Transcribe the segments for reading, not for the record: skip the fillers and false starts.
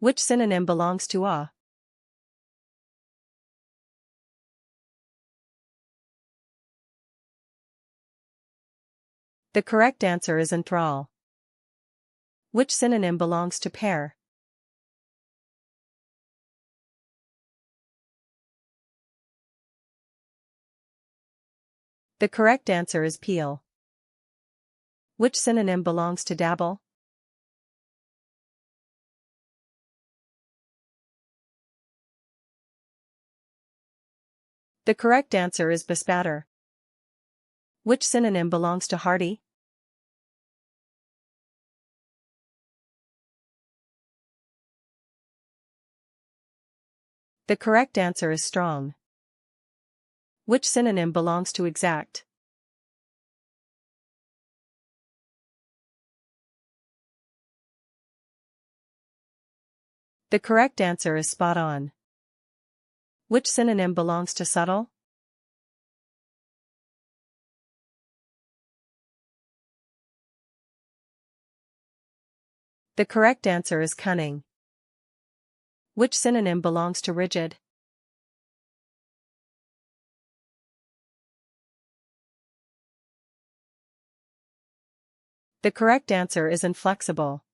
Which synonym belongs to awe? The correct answer is enthrall. Which synonym belongs to pair? The correct answer is peel. Which synonym belongs to dabble? The correct answer is bespatter. Which synonym belongs to hearty? The correct answer is strong. Which synonym belongs to exact? The correct answer is spot on. Which synonym belongs to subtle? The correct answer is cunning. Which synonym belongs to rigid? The correct answer is inflexible.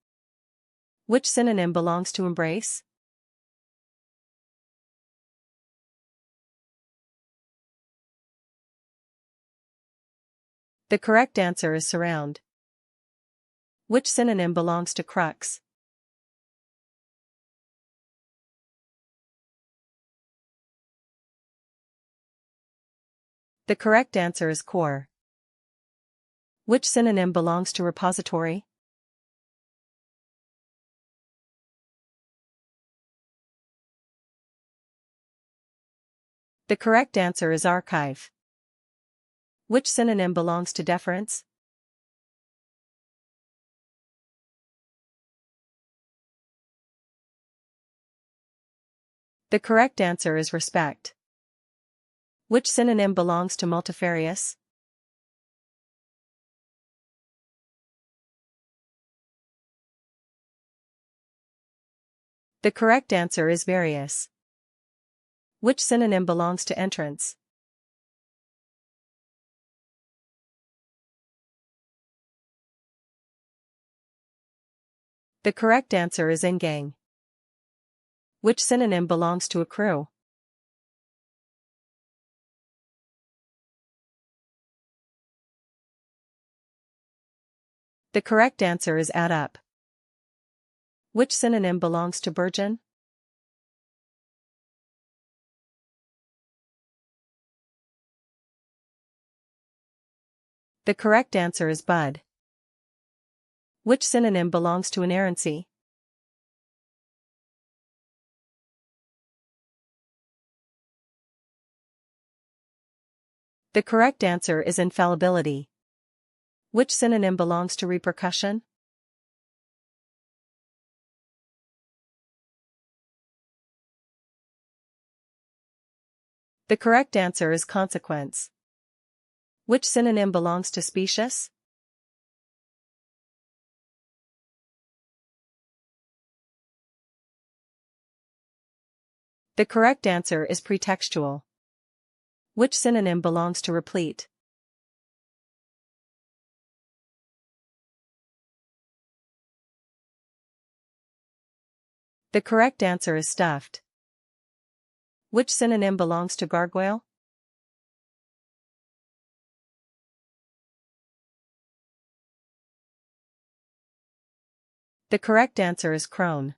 Which synonym belongs to embrace? The correct answer is surround. Which synonym belongs to crux? The correct answer is core. Which synonym belongs to repository? The correct answer is archive. Which synonym belongs to deference? The correct answer is respect. Which synonym belongs to multifarious? The correct answer is various. Which synonym belongs to entrance? The correct answer is ingang. Which synonym belongs to accrue? The correct answer is add up. Which synonym belongs to burgeon? The correct answer is bud. Which synonym belongs to inerrancy? The correct answer is infallibility. Which synonym belongs to repercussion? The correct answer is consequence. Which synonym belongs to specious? The correct answer is pretextual. Which synonym belongs to replete? The correct answer is stuffed. Which synonym belongs to gargoyle? The correct answer is crone.